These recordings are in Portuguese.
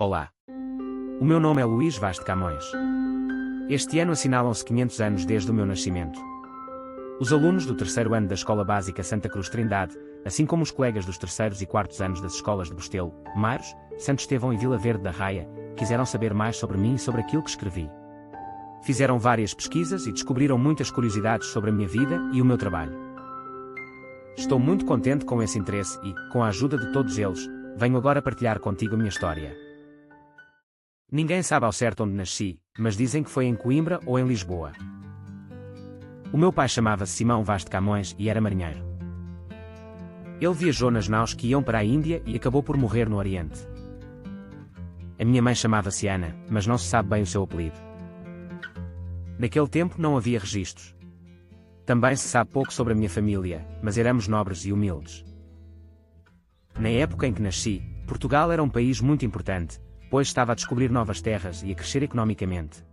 Olá. O meu nome é Luís Vaz de Camões. Este ano assinalam-se 500 anos desde o meu nascimento. Os alunos do terceiro ano da Escola Básica Santa Cruz Trindade, assim como os colegas dos terceiros e quartos anos das escolas de Bostelo, Maros, Santo Estevão e Vila Verde da Raia, quiseram saber mais sobre mim e sobre aquilo que escrevi. Fizeram várias pesquisas e descobriram muitas curiosidades sobre a minha vida e o meu trabalho. Estou muito contente com esse interesse e, com a ajuda de todos eles, venho agora partilhar contigo a minha história. Ninguém sabe ao certo onde nasci, mas dizem que foi em Coimbra ou em Lisboa. O meu pai chamava-se Simão Vaz de Camões e era marinheiro. Ele viajou nas naus que iam para a Índia e acabou por morrer no Oriente. A minha mãe chamava-se Ana, mas não se sabe bem o seu apelido. Naquele tempo não havia registros. Também se sabe pouco sobre a minha família, mas éramos nobres e humildes. Na época em que nasci, Portugal era um país muito importante, pois estava a descobrir novas terras e a crescer economicamente.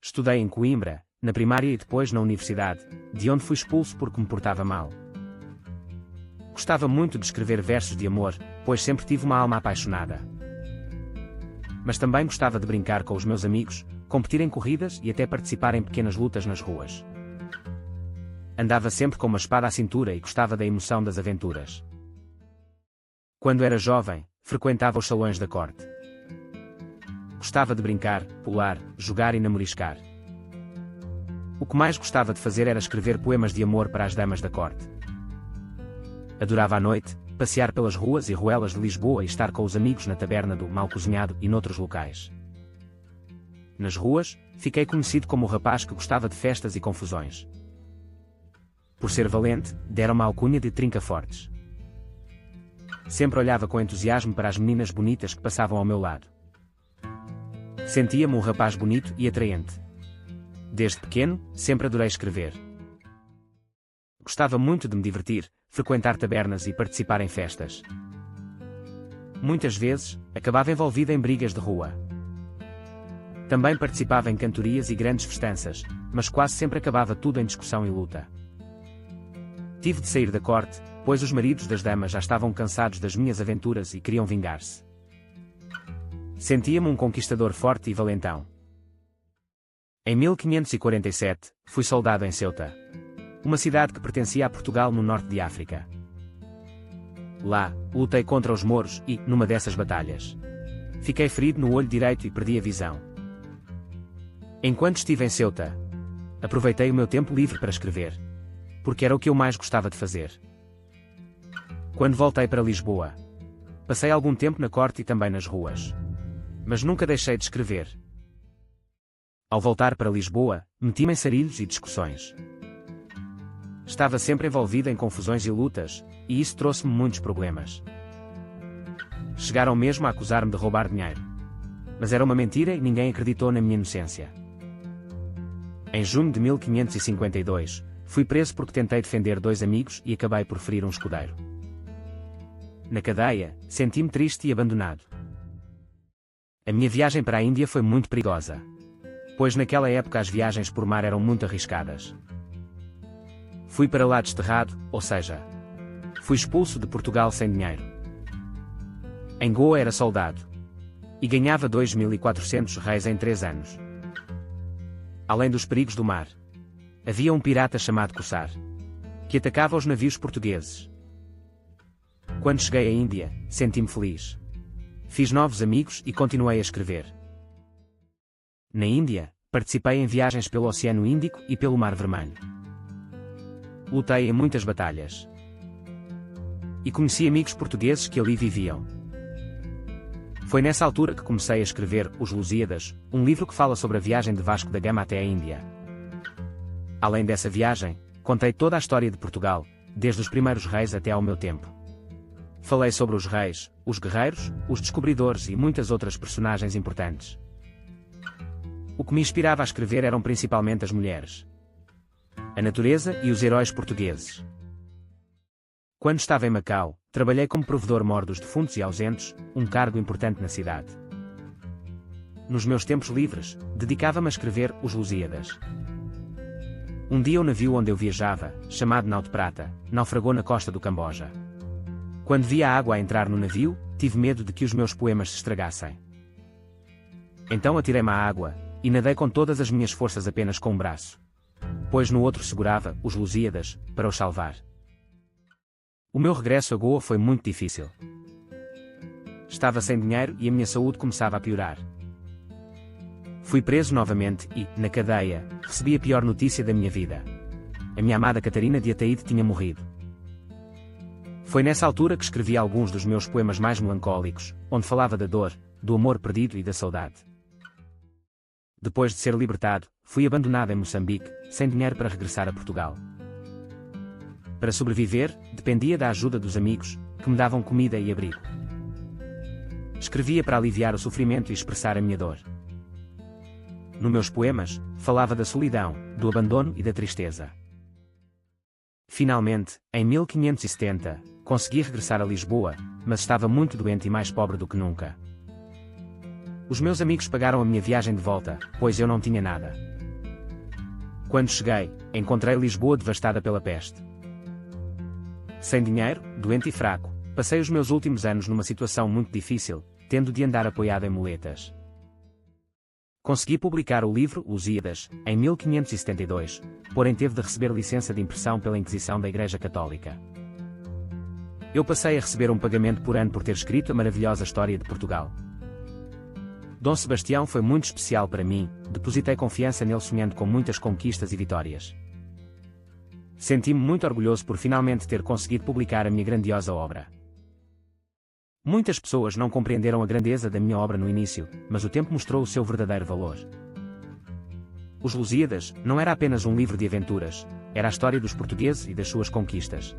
Estudei em Coimbra, na primária e depois na universidade, de onde fui expulso porque me portava mal. Gostava muito de escrever versos de amor, pois sempre tive uma alma apaixonada. Mas também gostava de brincar com os meus amigos, competir em corridas e até participar em pequenas lutas nas ruas. Andava sempre com uma espada à cintura e gostava da emoção das aventuras. Quando era jovem, frequentava os salões da corte. Gostava de brincar, pular, jogar e namoriscar. O que mais gostava de fazer era escrever poemas de amor para as damas da corte. Adorava à noite, passear pelas ruas e ruelas de Lisboa e estar com os amigos na taberna do Mal Cozinhado e noutros locais. Nas ruas, fiquei conhecido como o rapaz que gostava de festas e confusões. Por ser valente, deram-me a alcunha de Trinca-Fortes. Sempre olhava com entusiasmo para as meninas bonitas que passavam ao meu lado. Sentia-me um rapaz bonito e atraente. Desde pequeno, sempre adorei escrever. Gostava muito de me divertir, frequentar tabernas e participar em festas. Muitas vezes, acabava envolvido em brigas de rua. Também participava em cantorias e grandes festanças, mas quase sempre acabava tudo em discussão e luta. Tive de sair da corte, pois os maridos das damas já estavam cansados das minhas aventuras e queriam vingar-se. Sentia-me um conquistador forte e valentão. Em 1547, fui soldado em Ceuta, uma cidade que pertencia a Portugal no norte de África. Lá, lutei contra os mouros e, numa dessas batalhas, fiquei ferido no olho direito e perdi a visão. Enquanto estive em Ceuta, aproveitei o meu tempo livre para escrever, porque era o que eu mais gostava de fazer. Quando voltei para Lisboa, passei algum tempo na corte e também nas ruas. Mas nunca deixei de escrever. Ao voltar para Lisboa, meti-me em sarilhos e discussões. Estava sempre envolvido em confusões e lutas, e isso trouxe-me muitos problemas. Chegaram mesmo a acusar-me de roubar dinheiro. Mas era uma mentira e ninguém acreditou na minha inocência. Em junho de 1552, fui preso porque tentei defender dois amigos e acabei por ferir um escudeiro. Na cadeia, senti-me triste e abandonado. A minha viagem para a Índia foi muito perigosa, pois naquela época as viagens por mar eram muito arriscadas. Fui para lá desterrado, ou seja, fui expulso de Portugal sem dinheiro. Em Goa era soldado, e ganhava 2.400 reis em 3 anos. Além dos perigos do mar, havia um pirata chamado Coçar, que atacava os navios portugueses. Quando cheguei à Índia, senti-me feliz. Fiz novos amigos e continuei a escrever. Na Índia, participei em viagens pelo Oceano Índico e pelo Mar Vermelho. Lutei em muitas batalhas. E conheci amigos portugueses que ali viviam. Foi nessa altura que comecei a escrever Os Lusíadas, um livro que fala sobre a viagem de Vasco da Gama até a Índia. Além dessa viagem, contei toda a história de Portugal, desde os primeiros reis até ao meu tempo. Falei sobre os reis, os guerreiros, os descobridores e muitas outras personagens importantes. O que me inspirava a escrever eram principalmente as mulheres, a natureza e os heróis portugueses. Quando estava em Macau, trabalhei como provedor-mor dos defuntos e ausentes, um cargo importante na cidade. Nos meus tempos livres, dedicava-me a escrever Os Lusíadas. Um dia o navio onde eu viajava, chamado Nau de Prata, naufragou na costa do Camboja. Quando vi a água a entrar no navio, tive medo de que os meus poemas se estragassem. Então atirei-me à água, e nadei com todas as minhas forças apenas com um braço, pois no outro segurava os Lusíadas, para os salvar. O meu regresso a Goa foi muito difícil. Estava sem dinheiro e a minha saúde começava a piorar. Fui preso novamente e, na cadeia, recebi a pior notícia da minha vida. A minha amada Catarina de Ataíde tinha morrido. Foi nessa altura que escrevi alguns dos meus poemas mais melancólicos, onde falava da dor, do amor perdido e da saudade. Depois de ser libertado, fui abandonado em Moçambique, sem dinheiro para regressar a Portugal. Para sobreviver, dependia da ajuda dos amigos, que me davam comida e abrigo. Escrevia para aliviar o sofrimento e expressar a minha dor. Nos meus poemas, falava da solidão, do abandono e da tristeza. Finalmente, em 1570, consegui regressar a Lisboa, mas estava muito doente e mais pobre do que nunca. Os meus amigos pagaram a minha viagem de volta, pois eu não tinha nada. Quando cheguei, encontrei Lisboa devastada pela peste. Sem dinheiro, doente e fraco, passei os meus últimos anos numa situação muito difícil, tendo de andar apoiado em muletas. Consegui publicar o livro Lusíadas, em 1572, porém teve de receber licença de impressão pela Inquisição da Igreja Católica. Eu passei a receber um pagamento por ano por ter escrito a maravilhosa história de Portugal. Dom Sebastião foi muito especial para mim, depositei confiança nele sonhando com muitas conquistas e vitórias. Senti-me muito orgulhoso por finalmente ter conseguido publicar a minha grandiosa obra. Muitas pessoas não compreenderam a grandeza da minha obra no início, mas o tempo mostrou o seu verdadeiro valor. Os Lusíadas não era apenas um livro de aventuras, era a história dos portugueses e das suas conquistas.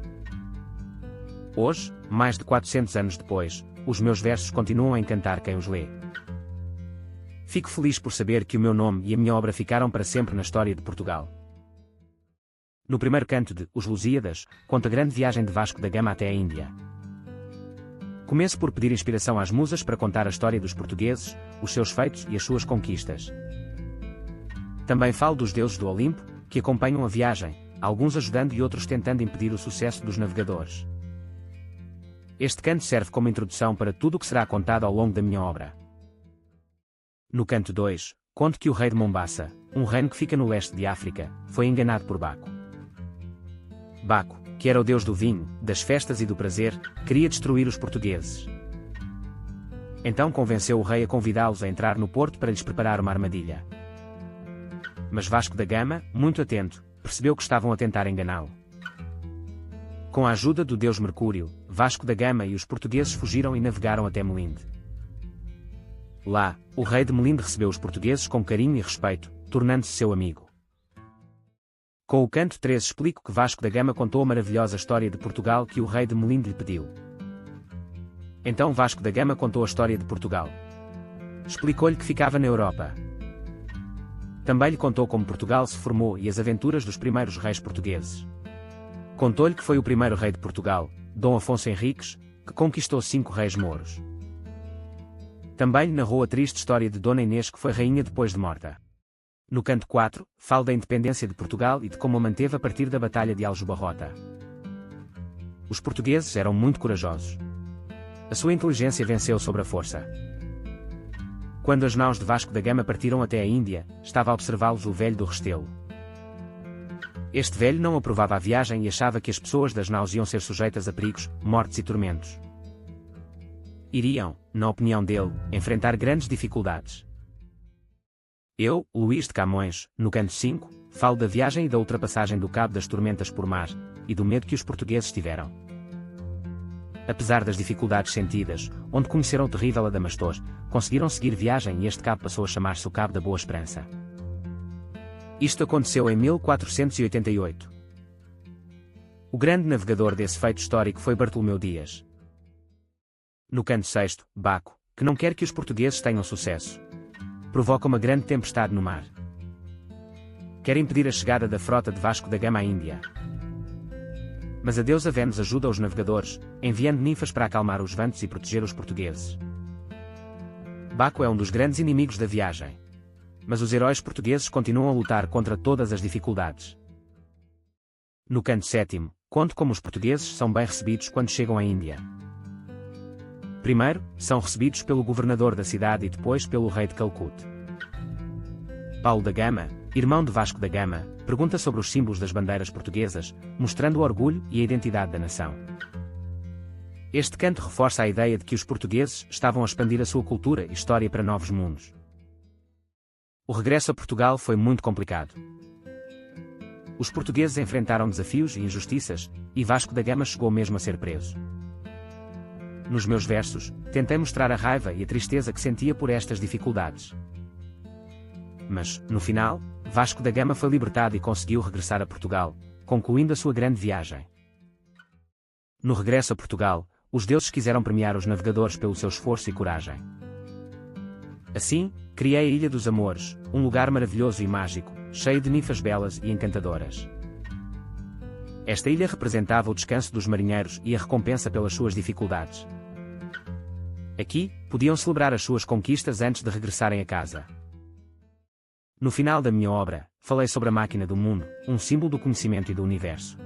Hoje, mais de 400 anos depois, os meus versos continuam a encantar quem os lê. Fico feliz por saber que o meu nome e a minha obra ficaram para sempre na história de Portugal. No primeiro canto de Os Lusíadas, conto a grande viagem de Vasco da Gama até a Índia. Começo por pedir inspiração às musas para contar a história dos portugueses, os seus feitos e as suas conquistas. Também falo dos deuses do Olimpo, que acompanham a viagem, alguns ajudando e outros tentando impedir o sucesso dos navegadores. Este canto serve como introdução para tudo o que será contado ao longo da minha obra. No canto 2, conto que o rei de Mombasa, um reino que fica no leste de África, foi enganado por Baco. Baco, que era o deus do vinho, das festas e do prazer, queria destruir os portugueses. Então convenceu o rei a convidá-los a entrar no porto para lhes preparar uma armadilha. Mas Vasco da Gama, muito atento, percebeu que estavam a tentar enganá-lo. Com a ajuda do deus Mercúrio, Vasco da Gama e os portugueses fugiram e navegaram até Melinde. Lá, o rei de Melinde recebeu os portugueses com carinho e respeito, tornando-se seu amigo. Com o canto 3 explico que Vasco da Gama contou a maravilhosa história de Portugal que o rei de Melinde lhe pediu. Então Vasco da Gama contou a história de Portugal. Explicou-lhe que ficava na Europa. Também lhe contou como Portugal se formou e as aventuras dos primeiros reis portugueses. Contou-lhe que foi o primeiro rei de Portugal, Dom Afonso Henriques, que conquistou 5 reis mouros. Também lhe narrou a triste história de Dona Inês, que foi rainha depois de morta. No canto 4, falo da independência de Portugal e de como a manteve a partir da Batalha de Aljubarrota. Os portugueses eram muito corajosos. A sua inteligência venceu sobre a força. Quando as naus de Vasco da Gama partiram até a Índia, estava a observá-los o velho do Restelo. Este velho não aprovava a viagem e achava que as pessoas das naus iam ser sujeitas a perigos, mortes e tormentos. Iriam, na opinião dele, enfrentar grandes dificuldades. Eu, Luís de Camões, no canto 5, falo da viagem e da ultrapassagem do Cabo das Tormentas por mar, e do medo que os portugueses tiveram. Apesar das dificuldades sentidas, onde conheceram o terrível Adamastor, conseguiram seguir viagem e este cabo passou a chamar-se o Cabo da Boa Esperança. Isto aconteceu em 1488. O grande navegador desse feito histórico foi Bartolomeu Dias. No canto 6, Baco, que não quer que os portugueses tenham sucesso, provoca uma grande tempestade no mar. Quer impedir a chegada da frota de Vasco da Gama à Índia. Mas a deusa Vênus ajuda os navegadores, enviando ninfas para acalmar os ventos e proteger os portugueses. Baco é um dos grandes inimigos da viagem. Mas os heróis portugueses continuam a lutar contra todas as dificuldades. No canto 7, conto como os portugueses são bem recebidos quando chegam à Índia. Primeiro, são recebidos pelo governador da cidade e depois pelo rei de Calcuta. Paulo da Gama, irmão de Vasco da Gama, pergunta sobre os símbolos das bandeiras portuguesas, mostrando o orgulho e a identidade da nação. Este canto reforça a ideia de que os portugueses estavam a expandir a sua cultura e história para novos mundos. O regresso a Portugal foi muito complicado. Os portugueses enfrentaram desafios e injustiças, e Vasco da Gama chegou mesmo a ser preso. Nos meus versos, tentei mostrar a raiva e a tristeza que sentia por estas dificuldades. Mas, no final, Vasco da Gama foi libertado e conseguiu regressar a Portugal, concluindo a sua grande viagem. No regresso a Portugal, os deuses quiseram premiar os navegadores pelo seu esforço e coragem. Assim, criei a Ilha dos Amores, um lugar maravilhoso e mágico, cheio de ninfas belas e encantadoras. Esta ilha representava o descanso dos marinheiros e a recompensa pelas suas dificuldades. Aqui, podiam celebrar as suas conquistas antes de regressarem a casa. No final da minha obra, falei sobre a máquina do mundo, um símbolo do conhecimento e do universo.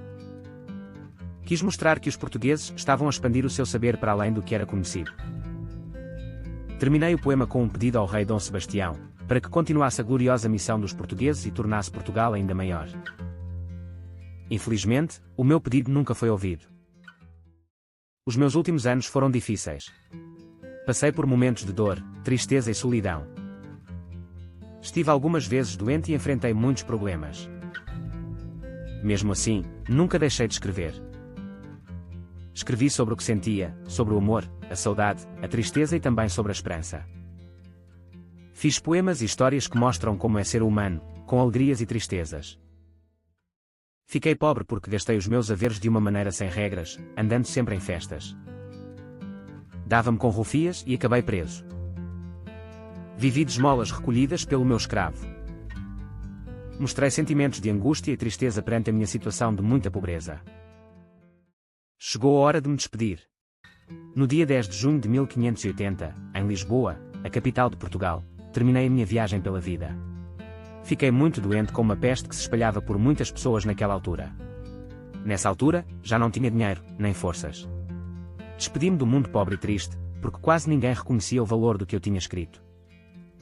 Quis mostrar que os portugueses estavam a expandir o seu saber para além do que era conhecido. Terminei o poema com um pedido ao rei Dom Sebastião, para que continuasse a gloriosa missão dos portugueses e tornasse Portugal ainda maior. Infelizmente, o meu pedido nunca foi ouvido. Os meus últimos anos foram difíceis. Passei por momentos de dor, tristeza e solidão. Estive algumas vezes doente e enfrentei muitos problemas. Mesmo assim, nunca deixei de escrever. Escrevi sobre o que sentia, sobre o amor, a saudade, a tristeza e também sobre a esperança. Fiz poemas e histórias que mostram como é ser humano, com alegrias e tristezas. Fiquei pobre porque gastei os meus haveres de uma maneira sem regras, andando sempre em festas. Dava-me com rufias e acabei preso. Vivi de esmolas recolhidas pelo meu escravo. Mostrei sentimentos de angústia e tristeza perante a minha situação de muita pobreza. Chegou a hora de me despedir. No dia 10 de junho de 1580, em Lisboa, a capital de Portugal, terminei a minha viagem pela vida. Fiquei muito doente com uma peste que se espalhava por muitas pessoas naquela altura. Nessa altura, já não tinha dinheiro, nem forças. Despedi-me do mundo pobre e triste, porque quase ninguém reconhecia o valor do que eu tinha escrito.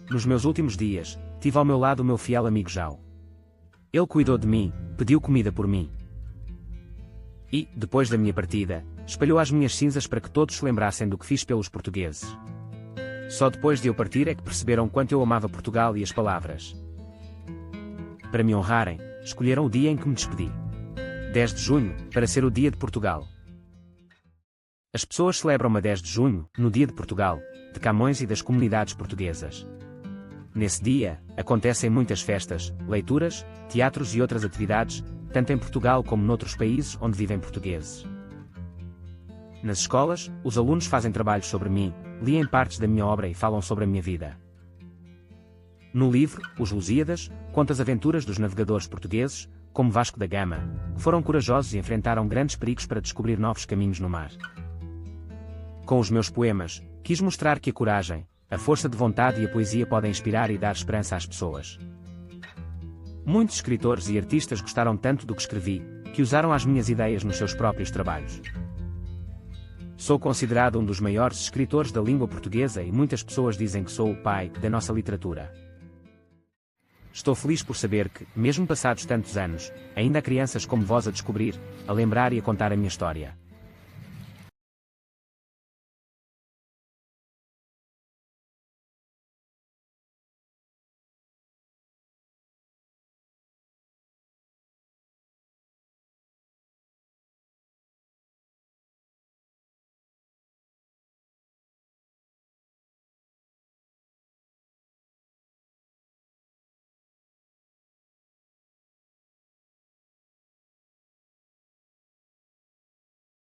Nos meus últimos dias, tive ao meu lado o meu fiel amigo João. Ele cuidou de mim, pediu comida por mim. E, depois da minha partida, espalhou as minhas cinzas para que todos se lembrassem do que fiz pelos portugueses. Só depois de eu partir é que perceberam quanto eu amava Portugal e as palavras. Para me honrarem, escolheram o dia em que me despedi. 10 de junho, para ser o Dia de Portugal. As pessoas celebram a 10 de junho, no Dia de Portugal, de Camões e das comunidades portuguesas. Nesse dia, acontecem muitas festas, leituras, teatros e outras atividades, tanto em Portugal como noutros países onde vivem portugueses. Nas escolas, os alunos fazem trabalhos sobre mim, leem partes da minha obra e falam sobre a minha vida. No livro, Os Lusíadas, conto as aventuras dos navegadores portugueses, como Vasco da Gama, que foram corajosos e enfrentaram grandes perigos para descobrir novos caminhos no mar. Com os meus poemas, quis mostrar que a coragem, a força de vontade e a poesia podem inspirar e dar esperança às pessoas. Muitos escritores e artistas gostaram tanto do que escrevi, que usaram as minhas ideias nos seus próprios trabalhos. Sou considerado um dos maiores escritores da língua portuguesa e muitas pessoas dizem que sou o pai da nossa literatura. Estou feliz por saber que, mesmo passados tantos anos, ainda há crianças como vós a descobrir, a lembrar e a contar a minha história.